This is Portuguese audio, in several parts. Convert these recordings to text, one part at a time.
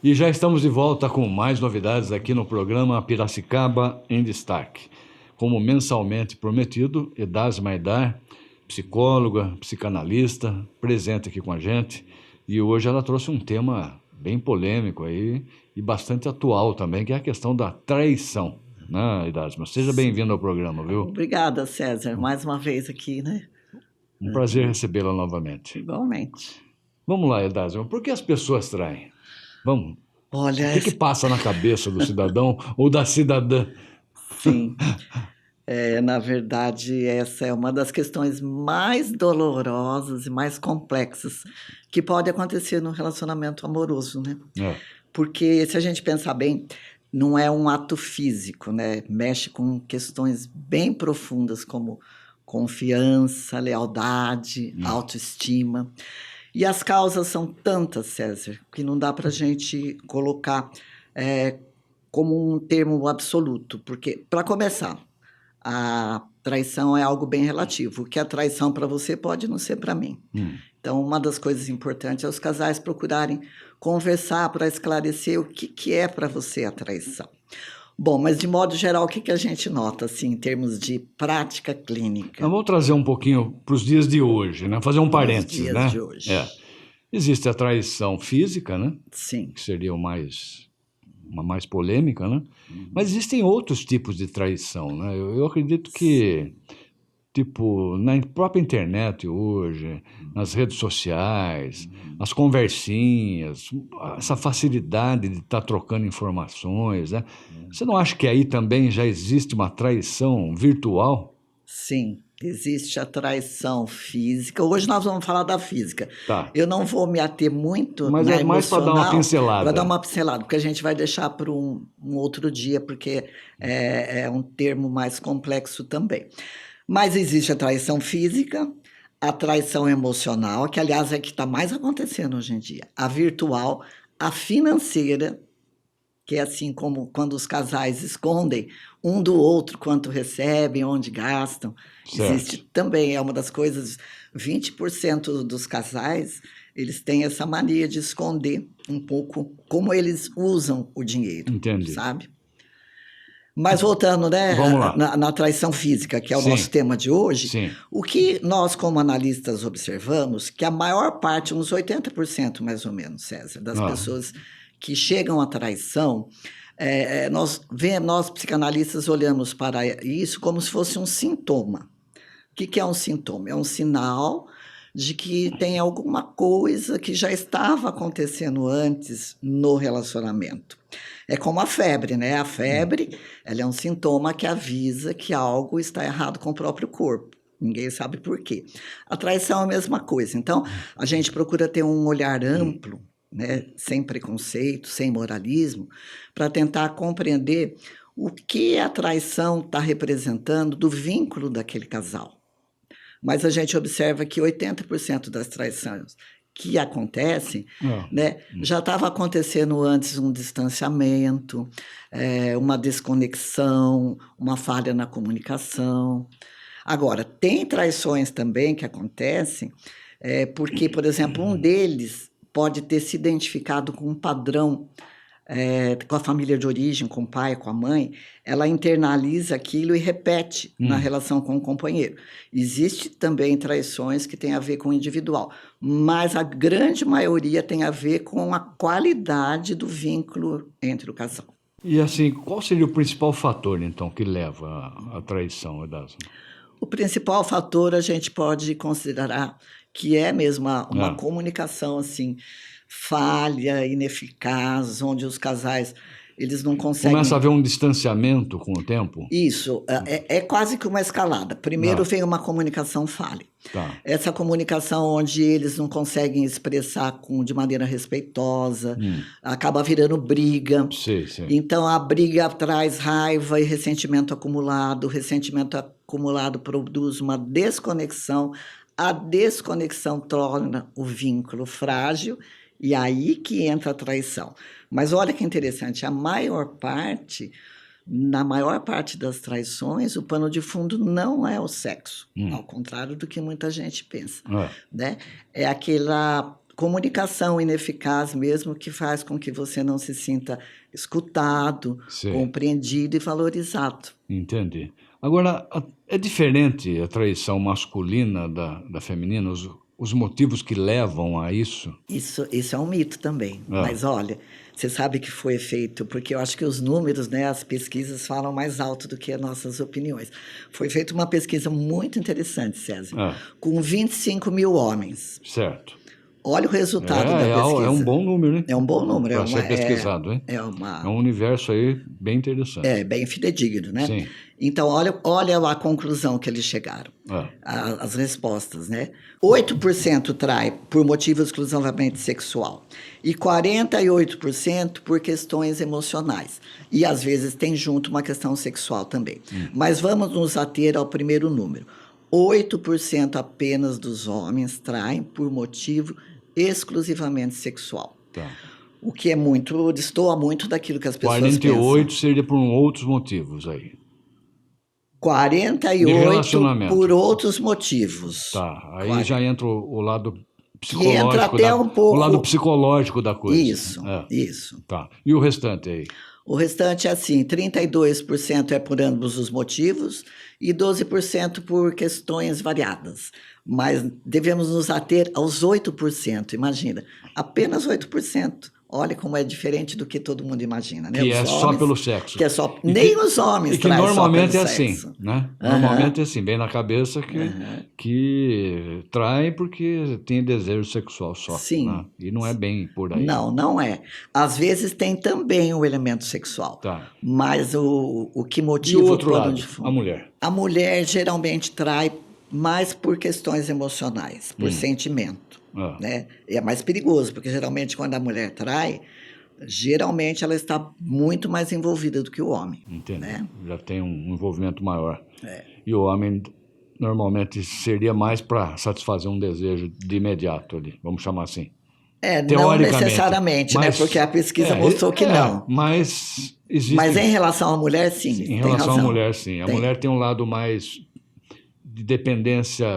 E já estamos de volta com mais novidades aqui no programa Piracicaba em Destaque. Como mensalmente prometido, Edas Maidar, psicóloga, psicanalista, presente aqui com a gente. E hoje ela trouxe um tema bem polêmico aí e bastante atual também, que é a questão da traição, né, Idasma? Seja bem-vindo ao programa, viu? Obrigada, César, mais uma vez aqui, né? Um prazer recebê-la novamente. Igualmente. Vamos lá, Idasma, por que as pessoas traem? Vamos. Olha, O que passa na cabeça do cidadão ou da cidadã? sim, na verdade, essa é uma das questões mais dolorosas e mais complexas que pode acontecer no relacionamento amoroso, né? É. Porque, se a gente pensar bem, não é um ato físico, né? Mexe com questões bem profundas como confiança, lealdade, autoestima. E as causas são tantas, César, que não dá para a gente colocar como um termo absoluto. Porque, para começar, a traição é algo bem relativo. O que é traição para você pode não ser para mim. Então, uma das coisas importantes é os casais procurarem conversar para esclarecer o que é para você a traição. Bom, mas de modo geral, o que a gente nota, assim, em termos de prática clínica? Nós vamos trazer um pouquinho para os dias de hoje, né? Fazer um parênteses, dias né? de hoje. Existe a traição física, né? Sim. Que seria uma mais polêmica, né? Mas existem outros tipos de traição, né? Eu acredito que, tipo, na própria internet hoje, nas redes sociais, as conversinhas, essa facilidade de estar trocando informações, né? Você não acha que aí também já existe uma traição virtual? Sim, existe a traição física. Hoje nós vamos falar da física. Tá. Eu não vou me ater muito Mas na é mais para dar uma emocional, pincelada. para dar uma pincelada, porque a gente vai deixar para um outro dia, porque é um termo mais complexo também. Mas existe a traição física, a traição emocional, que aliás é que está mais acontecendo hoje em dia, a virtual, a financeira, que é assim como quando os casais escondem um do outro quanto recebem, onde gastam. Certo. Existe também, é uma das coisas, 20% dos casais, eles têm essa mania de esconder um pouco como eles usam o dinheiro. Entendi. Sabe? Mas voltando, né, Vamos lá. na traição física, que é o Sim. nosso tema de hoje, Sim. o que nós, como analistas, observamos, que a maior parte, uns 80% mais ou menos, César, das pessoas que chegam à traição, nós psicanalistas olhamos para isso como se fosse um sintoma. O que é um sintoma? É um sinal de que tem alguma coisa que já estava acontecendo antes no relacionamento. É como a febre, né? A febre, ela é um sintoma que avisa que algo está errado com o próprio corpo. Ninguém sabe por quê. A traição é a mesma coisa. Então, a gente procura ter um olhar amplo, né? Sem preconceito, sem moralismo, para tentar compreender o que a traição está representando do vínculo daquele casal. Mas a gente observa que 80% das traições que acontecem, né, já estava acontecendo antes um distanciamento, uma desconexão, uma falha na comunicação. Agora, tem traições também que acontecem porque, por exemplo, um deles pode ter se identificado com um padrão com a família de origem, com o pai, com a mãe, ela internaliza aquilo e repete na relação com o companheiro. Existe também traições que têm a ver com o individual, mas a grande maioria tem a ver com a qualidade do vínculo entre o casal. E assim, qual seria o principal fator, então, que leva à traição, Edasma? O principal fator a gente pode considerar que é mesmo uma comunicação assim, falha, ineficaz, onde os casais eles não conseguem... Começa a haver um distanciamento com o tempo? Isso, é quase que uma escalada. Primeiro vem uma comunicação falha. Tá. Essa comunicação onde eles não conseguem expressar de maneira respeitosa, acaba virando briga. Sim. Então, a briga traz raiva e ressentimento acumulado. O ressentimento acumulado produz uma desconexão. A desconexão torna o vínculo frágil e aí que entra a traição. Mas olha que interessante, na maior parte das traições, o pano de fundo não é o sexo, ao contrário do que muita gente pensa. Né? É aquela comunicação ineficaz mesmo, que faz com que você não se sinta escutado, Sei. compreendido e valorizado. Entendi. Agora, é diferente a traição masculina da feminina, os motivos que levam a isso? Isso é um mito também. Mas olha, você sabe que foi feito, porque eu acho que os números, né, as pesquisas falam mais alto do que as nossas opiniões. Foi feita uma pesquisa muito interessante, César, com 25 mil homens. Certo. Olha o resultado da pesquisa. É um bom número, hein? É um bom número. Para ser pesquisado, hein? É um universo aí bem interessante. É, bem fidedigno, né? Sim. Então, olha a conclusão que eles chegaram. As respostas, né? 8% trai por motivo exclusivamente sexual e 48% por questões emocionais. E, às vezes, tem junto uma questão sexual também. Mas vamos nos ater ao primeiro número. 8% apenas dos homens traem por motivo exclusivamente sexual. Tá. O que destoa muito daquilo que as pessoas 48 pensam. seria por outros motivos aí. 48 por outros motivos. Tá, aí já entra o lado psicológico. Que entra até um pouco... O lado psicológico da coisa. Isso. Tá. E o restante aí? O restante é assim, 32% é por ambos os motivos e 12% por questões variadas. Mas devemos nos ater aos 8%, imagina, apenas 8%. Olha como é diferente do que todo mundo imagina, né? Que é só pelo sexo. Que é só... Nem os homens e que normalmente é assim, sexo. né? Normalmente é assim, bem na cabeça que traem porque tem desejo sexual só. Sim. Né? E não é bem por aí. Não é. Às vezes tem também o elemento sexual. Tá. Mas o que motiva o outro plano lado, de fundo? a mulher. A mulher geralmente trai mais por questões emocionais, por sentimento. Né? E é mais perigoso, porque geralmente quando a mulher trai, geralmente ela está muito mais envolvida do que o homem. Entendi. Né? Já tem um envolvimento maior. E o homem normalmente seria mais para satisfazer um desejo de imediato ali, vamos chamar assim. Não necessariamente, mas, né? Porque a pesquisa mostrou que não. Mas existe... Mas em relação à mulher, sim. Em relação à mulher, sim. A mulher tem um lado mais de dependência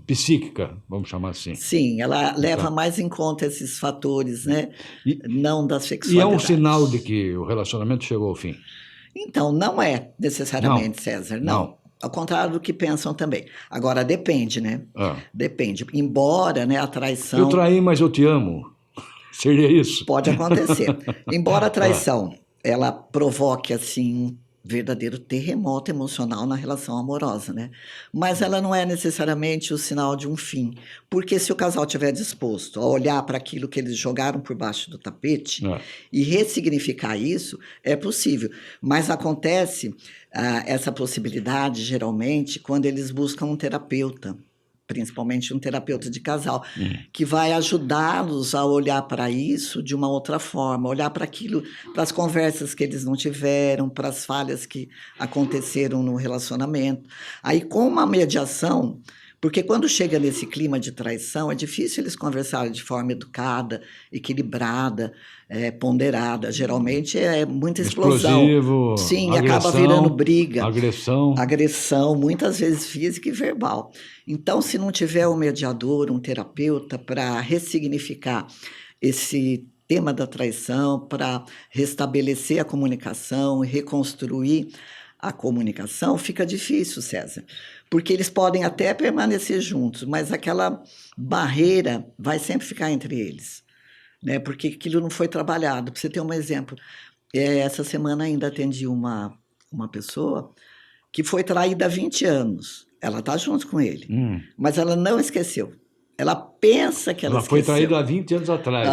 psíquica, vamos chamar assim. Sim, ela leva mais em conta esses fatores, né? Não da sexualidade. E é um sinal de que o relacionamento chegou ao fim? Então, não é necessariamente, César, não. Ao contrário do que pensam também. Agora, depende, né? Depende. Embora, né, a traição... Eu traí, mas eu te amo. Seria isso? Pode acontecer. Embora a traição, ela provoque, assim, verdadeiro terremoto emocional na relação amorosa, né? Mas ela não é necessariamente o sinal de um fim, porque se o casal estiver disposto a olhar para aquilo que eles jogaram por baixo do tapete e ressignificar isso, é possível. Mas acontece essa possibilidade, geralmente, quando eles buscam um terapeuta, principalmente um terapeuta de casal, que vai ajudá-los a olhar para isso de uma outra forma, olhar para aquilo, para as conversas que eles não tiveram, para as falhas que aconteceram no relacionamento. Aí, com uma mediação, porque quando chega nesse clima de traição, é difícil eles conversarem de forma educada, equilibrada, ponderada. Geralmente é muita explosão. Explosivo, sim, agressão, e acaba virando briga. Agressão, muitas vezes física e verbal. Então, se não tiver um mediador, um terapeuta para ressignificar esse tema da traição, para restabelecer a comunicação e reconstruir a comunicação, fica difícil, César. Porque eles podem até permanecer juntos, mas aquela barreira vai sempre ficar entre eles, né? Porque aquilo não foi trabalhado. Para você ter um exemplo, essa semana ainda atendi uma pessoa que foi traída há 20 anos. Ela está junto com ele, mas ela não esqueceu. Ela pensa que ela esqueceu. Foi traída há 20 anos atrás.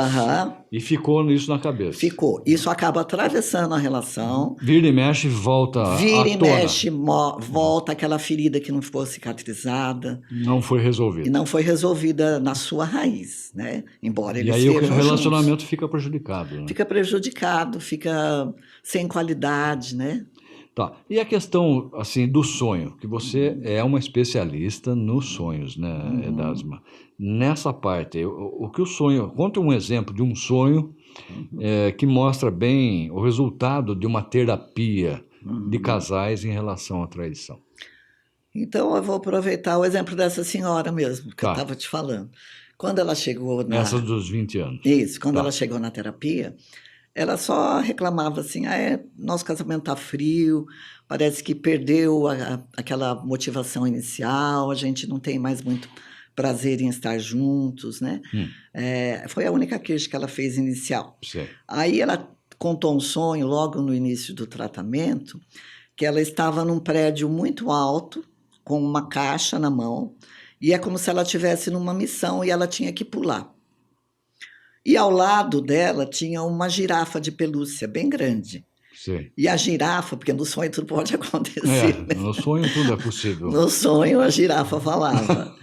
E ficou isso na cabeça. Ficou. Isso acaba atravessando a relação. Vira e mexe, volta Vira e mexe, volta aquela ferida que não ficou cicatrizada. Não foi resolvida. E não foi resolvida na sua raiz, né? Embora eles estejam juntos. E aí o relacionamento fica prejudicado. Né? Fica prejudicado, fica sem qualidade, né? Tá. E a questão, assim, do sonho, que você é uma especialista nos sonhos, né, Edasma? Nessa parte, o que o sonho... Conta um exemplo de um sonho que mostra bem o resultado de uma terapia de casais em relação à traição. Então, eu vou aproveitar o exemplo dessa senhora mesmo, que eu estava te falando. Quando ela chegou na... Essa dos 20 anos. Isso, quando ela chegou na terapia, ela só reclamava assim, nosso casamento está frio, parece que perdeu aquela motivação inicial, a gente não tem mais muito prazer em estar juntos, né? Foi a única queixa que ela fez inicial. Sim. Aí ela contou um sonho logo no início do tratamento, que ela estava num prédio muito alto, com uma caixa na mão, e é como se ela estivesse numa missão e ela tinha que pular. E ao lado dela tinha uma girafa de pelúcia bem grande. Sim. E a girafa, porque no sonho tudo pode acontecer. Né? No sonho tudo é possível. No sonho a girafa falava.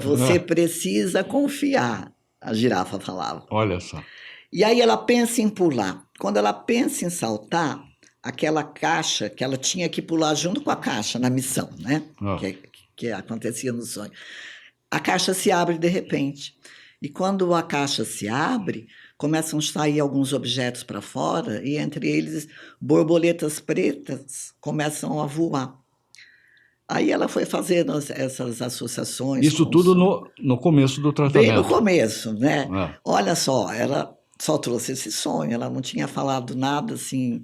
Você precisa confiar, a girafa falava. Olha só. E aí ela pensa em pular. Quando ela pensa em saltar, aquela caixa que ela tinha que pular junto com a caixa na missão, né? Que acontecia no sonho. A caixa se abre de repente. E quando a caixa se abre, começam a sair alguns objetos para fora e entre eles borboletas pretas começam a voar. Aí ela foi fazendo essas associações. Isso tudo no começo do tratamento. Bem no começo, né? Olha só, ela só trouxe esse sonho, ela não tinha falado nada assim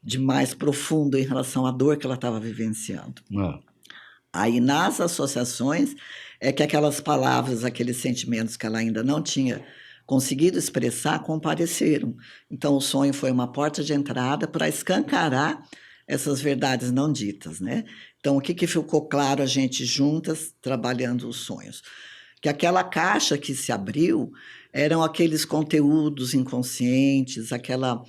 de mais profundo em relação à dor que ela estava vivenciando. Aí nas associações é que aquelas palavras, aqueles sentimentos que ela ainda não tinha conseguido expressar compareceram. Então o sonho foi uma porta de entrada para escancarar essas verdades não ditas, né? Então o que ficou claro a gente juntas trabalhando os sonhos? Que aquela caixa que se abriu eram aqueles conteúdos inconscientes, aquela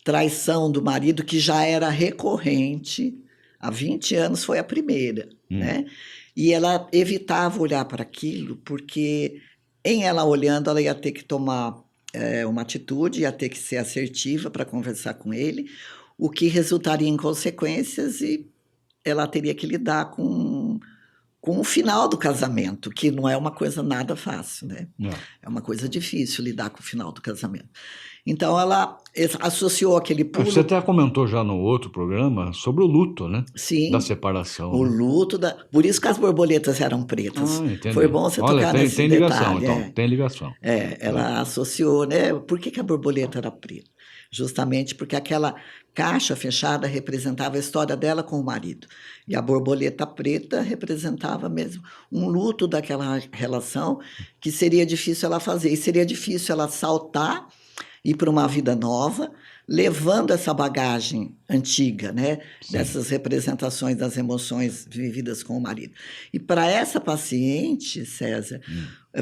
traição do marido que já era recorrente, há 20 anos foi a primeira, né? E ela evitava olhar para aquilo, porque em ela olhando, ela ia ter que tomar uma atitude, ia ter que ser assertiva para conversar com ele, o que resultaria em consequências e ela teria que lidar com o final do casamento, que não é uma coisa nada fácil, né? É uma coisa difícil lidar com o final do casamento. Então, ela associou aquele pulo... Você até comentou já no outro programa sobre o luto, né? Sim. Da separação. O luto da... Por isso que as borboletas eram pretas. Foi bom você tocar nesse tem ligação, detalhe. Então, tem ligação. Ela associou, né? Por que a borboleta era preta? Justamente porque aquela caixa fechada representava a história dela com o marido. E a borboleta preta representava mesmo um luto daquela relação que seria difícil ela fazer. E seria difícil ela saltar, ir para uma vida nova, levando essa bagagem antiga, né? Dessas representações das emoções vividas com o marido. E para essa paciente, César,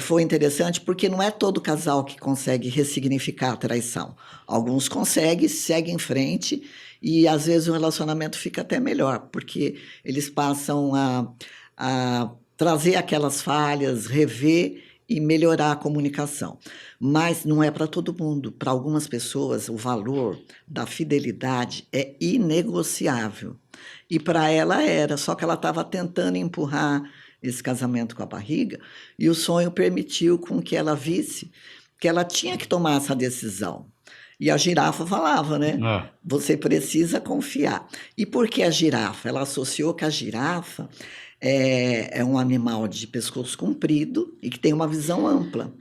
foi interessante porque não é todo casal que consegue ressignificar a traição. Alguns conseguem, seguem em frente e às vezes o relacionamento fica até melhor, porque eles passam a trazer aquelas falhas, rever e melhorar a comunicação. Mas não é para todo mundo. Para algumas pessoas, o valor da fidelidade é inegociável. E para ela era, só que ela estava tentando empurrar esse casamento com a barriga e o sonho permitiu com que ela visse que ela tinha que tomar essa decisão. E a girafa falava, né? Você precisa confiar. E por que a girafa? Ela associou que a girafa é um animal de pescoço comprido e que tem uma visão ampla,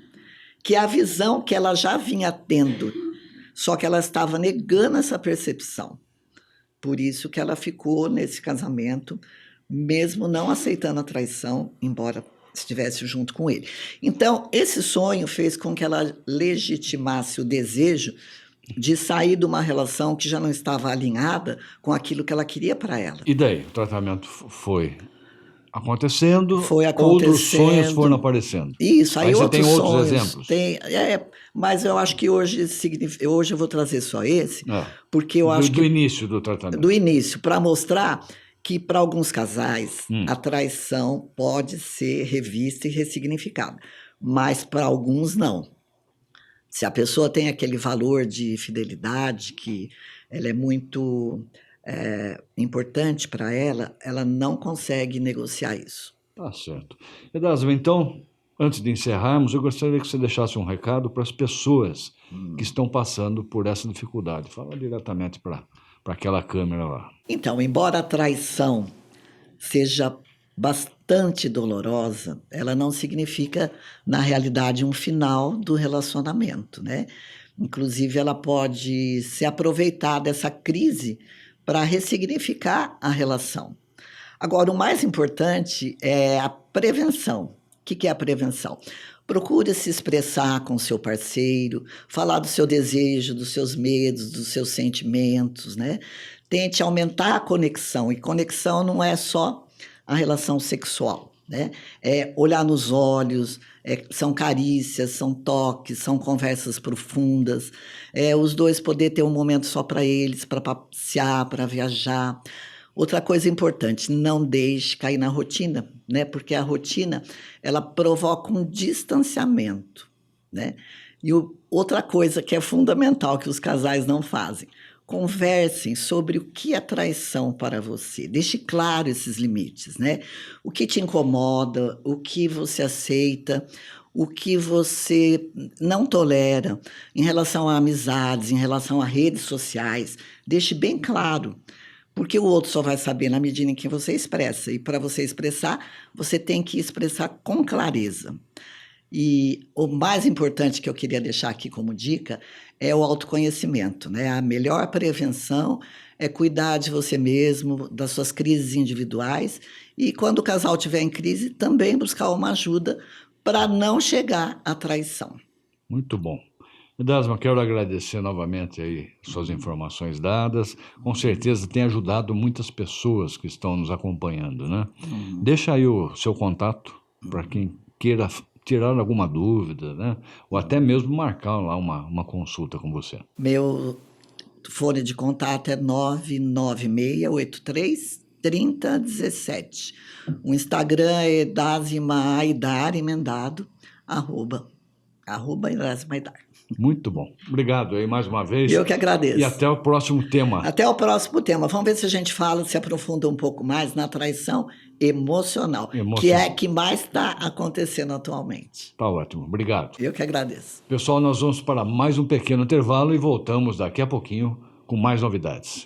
que é a visão que ela já vinha tendo, só que ela estava negando essa percepção. Por isso que ela ficou nesse casamento, mesmo não aceitando a traição, embora estivesse junto com ele. Então, esse sonho fez com que ela legitimasse o desejo de sair de uma relação que já não estava alinhada com aquilo que ela queria para ela. E daí? O tratamento foi acontecendo, foi outros sonhos foram aparecendo. Isso, aí você tem outros sonhos, exemplos? Mas eu acho que hoje eu vou trazer só esse, porque eu acho que... Do início do tratamento. Do início, para mostrar que para alguns casais a traição pode ser revista e ressignificada, mas para alguns não. Se a pessoa tem aquele valor de fidelidade, que ela é muito... importante para ela, ela não consegue negociar isso. Tá certo. Edásio, então, antes de encerrarmos, eu gostaria que você deixasse um recado para as pessoas que estão passando por essa dificuldade. Fala diretamente para aquela câmera lá. Então, embora a traição seja bastante dolorosa, ela não significa, na realidade, um final do relacionamento, né? Inclusive, ela pode se aproveitar dessa crise para ressignificar a relação. Agora, o mais importante é a prevenção. O que é a prevenção? Procure se expressar com o seu parceiro, falar do seu desejo, dos seus medos, dos seus sentimentos, né? Tente aumentar a conexão, e conexão não é só a relação sexual, né? É olhar nos olhos, são carícias, são toques, são conversas profundas, os dois poder ter um momento só para eles, para passear, para viajar. Outra coisa importante, não deixe cair na rotina, né? Porque a rotina, ela provoca um distanciamento, né? E outra coisa que é fundamental que os casais não fazem, conversem sobre o que é traição para você. Deixe claro esses limites, né? O que te incomoda, o que você aceita, o que você não tolera em relação a amizades, em relação a redes sociais. Deixe bem claro. Porque o outro só vai saber na medida em que você expressa. E para você expressar, você tem que expressar com clareza. E o mais importante que eu queria deixar aqui como dica é o autoconhecimento, né? A melhor prevenção é cuidar de você mesmo, das suas crises individuais. E quando o casal estiver em crise, também buscar uma ajuda para não chegar à traição. Muito bom. Idasma, quero agradecer novamente aí suas informações dadas. Com certeza tem ajudado muitas pessoas que estão nos acompanhando, né? Deixa aí o seu contato para quem queira tirar alguma dúvida, né? Ou até mesmo marcar lá uma consulta com você. Meu fone de contato é 996833017. O Instagram é Idasma Aidar, emendado, @Idasma Aidar. Muito bom. Obrigado aí mais uma vez. Eu que agradeço. E até o próximo tema. Até o próximo tema. Vamos ver se a gente se aprofunda um pouco mais na traição emocional, que é a que mais está acontecendo atualmente. Tá ótimo. Obrigado. Eu que agradeço. Pessoal, nós vamos para mais um pequeno intervalo e voltamos daqui a pouquinho com mais novidades.